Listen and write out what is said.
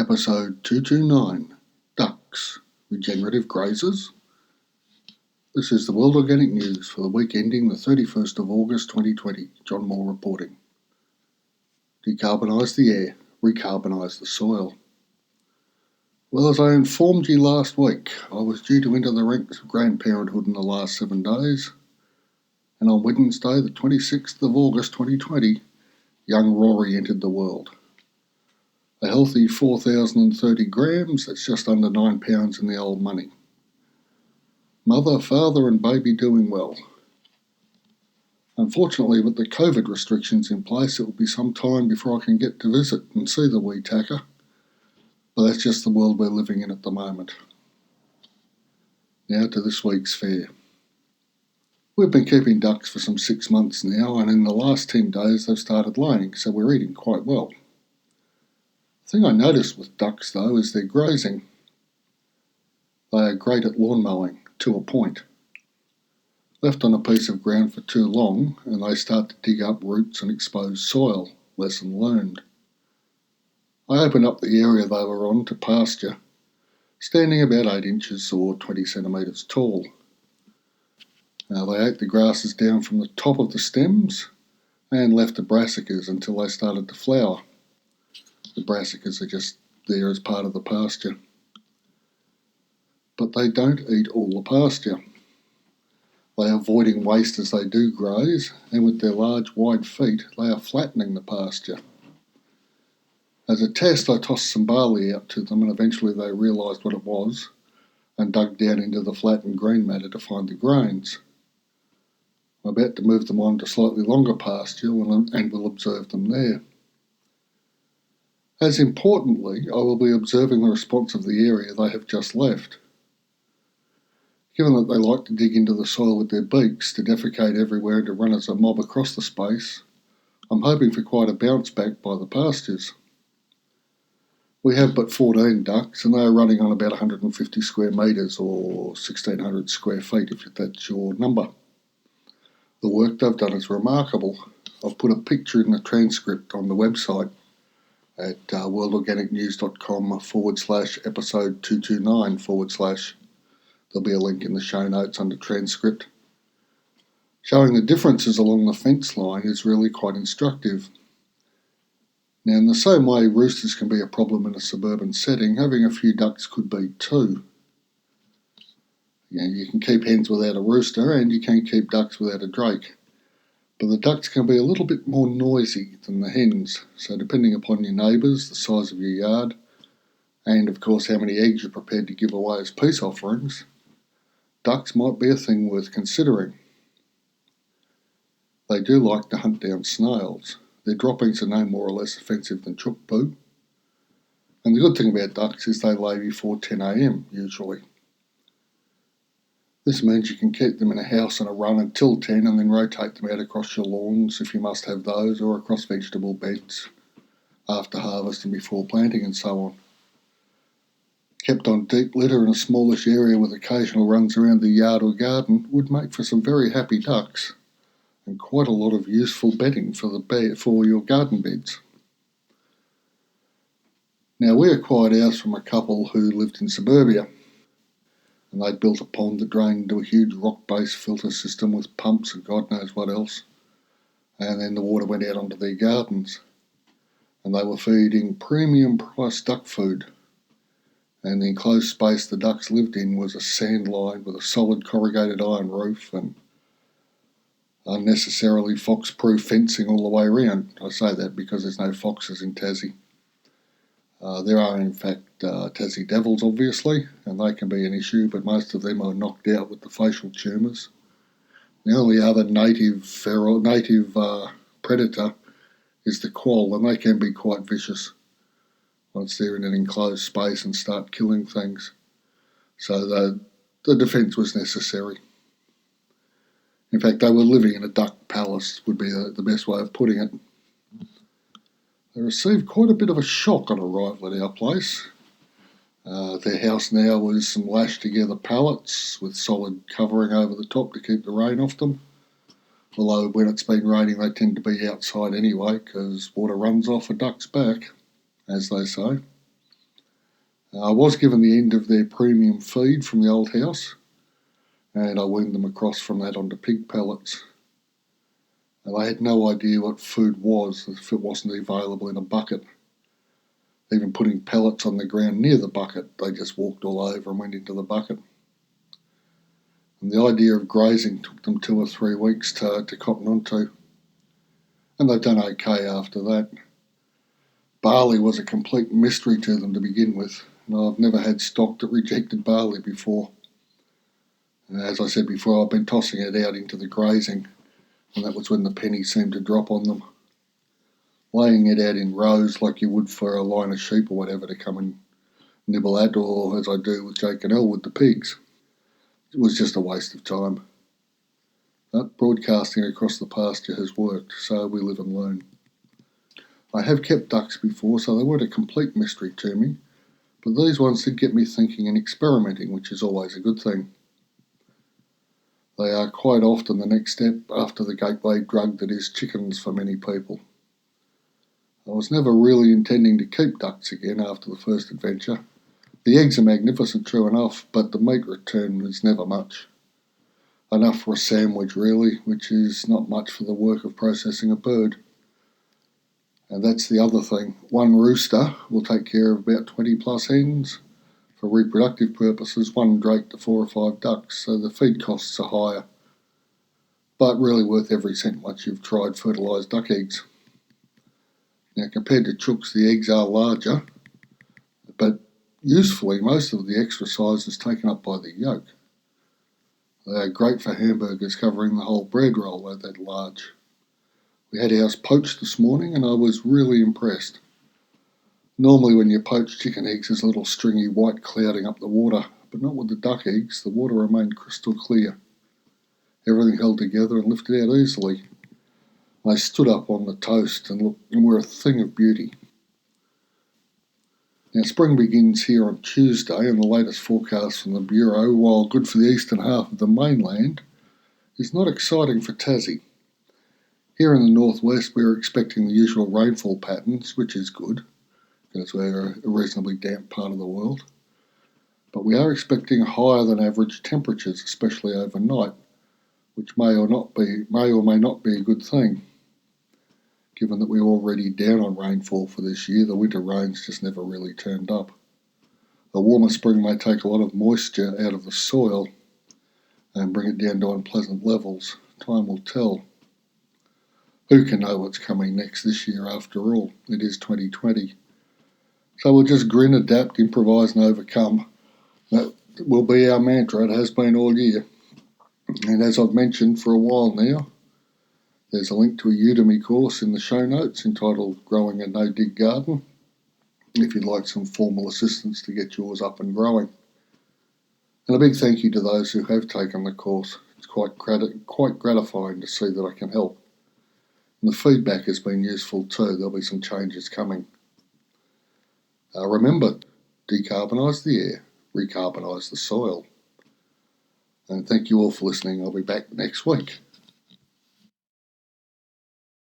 Episode 229, Ducks, Regenerative Grazers. This is the World Organic News for the week ending the 31st of August 2020. John Moore reporting. Decarbonise the air, recarbonise the soil. Well, as I informed you last week, I was due to enter the ranks of grandparenthood in the last 7 days, and on Wednesday, the 26th of August 2020, young Rory entered the world. A healthy 4,030 grams, that's just under 9 pounds in the old money. Mother, father and baby doing well. Unfortunately, with the COVID restrictions in place, it will be some time before I can get to visit and see the wee tacker. But that's just the world we're living in at the moment. Now to this week's fare. We've been keeping ducks for some 6 months now, and in the last 10 days they've started laying, so we're eating quite well. The thing I noticed with ducks, though, is their grazing. They are great at lawn mowing, to a point. Left on a piece of ground for too long, and they start to dig up roots and expose soil. Lesson learned. I opened up the area they were on to pasture, standing about 8 inches or 20 centimetres tall. Now they ate the grasses down from the top of the stems and left the brassicas until they started to flower. The brassicas are just there as part of the pasture. But they don't eat all the pasture. They are avoiding waste as they do graze, and with their large wide feet they are flattening the pasture. As a test, I tossed some barley out to them, and eventually they realised what it was and dug down into the flattened green matter to find the grains. I'm about to move them on to slightly longer pasture and will observe them there. As importantly, I will be observing the response of the area they have just left. Given that they like to dig into the soil with their beaks, to defecate everywhere and to run as a mob across the space, I'm hoping for quite a bounce back by the pastures. We have but 14 ducks, and they are running on about 150 square metres or 1,600 square feet if that's your number. The work they've done is remarkable. I've put a picture in the transcript on the website at worldorganicnews.com/episode 229/ There'll be a link in the show notes under transcript. Showing the differences along the fence line is really quite instructive. Now, in the same way roosters can be a problem in a suburban setting, having a few ducks could be too. You can keep hens without a rooster, and you can keep ducks without a drake. But the ducks can be a little bit more noisy than the hens, so depending upon your neighbours, the size of your yard, and of course how many eggs you're prepared to give away as peace offerings, ducks might be a thing worth considering. They do like to hunt down snails. Their droppings are no more or less offensive than chook poo. And the good thing about ducks is they lay before 10 a.m. usually. This means you can keep them in a house on a run until 10 and then rotate them out across your lawns if you must have those, or across vegetable beds after harvest and before planting and so on. Kept on deep litter in a smallish area with occasional runs around the yard or garden would make for some very happy ducks and quite a lot of useful bedding for your garden beds. Now, we acquired ours from a couple who lived in suburbia, and they'd built a pond that drained into a huge rock-based filter system with pumps and God knows what else, and then the water went out onto their gardens, and they were feeding premium priced duck food, and the enclosed space the ducks lived in was a sand line with a solid corrugated iron roof and unnecessarily fox-proof fencing all the way around. I say that because there's no foxes in Tassie. There are in fact Tassie devils obviously, and they can be an issue, but most of them are knocked out with the facial tumours. The only other native predator is the quoll, and they can be quite vicious once they're in an enclosed space and start killing things. So the defence was necessary. In fact, they were living in a duck palace, would be the best way of putting it. They received quite a bit of a shock on arrival at our place. Their house now was some lashed together pallets with solid covering over the top to keep the rain off them. Although when it's been raining they tend to be outside anyway because water runs off a duck's back, as they say. I was given the end of their premium feed from the old house, and I weaned them across from that onto pig pellets. And they had no idea what food was if it wasn't available in a bucket. Even putting pellets on the ground near the bucket, they just walked all over and went into the bucket. And the idea of grazing took them 2 or 3 weeks to cotton onto, and they've done okay after that. Barley was a complete mystery to them to begin with, and I've never had stock that rejected barley before. As I said before, I've been tossing it out into the grazing, and that was when the pennies seemed to drop on them. Laying it out in rows like you would for a line of sheep or whatever to come and nibble at, or as I do with Jake and Elle with the pigs, it was just a waste of time. But broadcasting across the pasture has worked, so we live and learn. I have kept ducks before, so they weren't a complete mystery to me, but these ones did get me thinking and experimenting, which is always a good thing. They are quite often the next step after the gateway drug that is chickens for many people. I was never really intending to keep ducks again after the first adventure. The eggs are magnificent, true enough, but the meat return is never much. Enough for a sandwich, really, which is not much for the work of processing a bird. And that's the other thing. One rooster will take care of about 20 plus hens. For reproductive purposes, one drake to 4 or 5 ducks, so the feed costs are higher. But really worth every cent once you've tried fertilised duck eggs. Now, compared to chooks, the eggs are larger, but usefully, most of the extra size is taken up by the yolk. They are great for hamburgers covering the whole bread roll, they're that large. We had ours poached this morning and I was really impressed. Normally when you poach chicken eggs there's a little stringy white clouding up the water, but not with the duck eggs. The water remained crystal clear. Everything held together and lifted out easily. They stood up on the toast and were a thing of beauty. Now spring begins here on Tuesday, and the latest forecast from the Bureau, while good for the eastern half of the mainland, is not exciting for Tassie. Here in the northwest we're expecting the usual rainfall patterns, which is good, because we're a reasonably damp part of the world. But we are expecting higher than average temperatures, especially overnight, which may or may not be a good thing. Given that we're already down on rainfall for this year, the winter rains just never really turned up. A warmer spring may take a lot of moisture out of the soil and bring it down to unpleasant levels. Time will tell. Who can know what's coming next this year after all? It is 2020. So we'll just grin, adapt, improvise and overcome. That will be our mantra. It has been all year. And as I've mentioned for a while now, there's a link to a Udemy course in the show notes entitled Growing a No-Dig Garden, if you'd like some formal assistance to get yours up and growing. And a big thank you to those who have taken the course. It's quite gratifying to see that I can help. And the feedback has been useful too. There'll be some changes coming. Remember, decarbonise the air, recarbonise the soil. And thank you all for listening. I'll be back next week.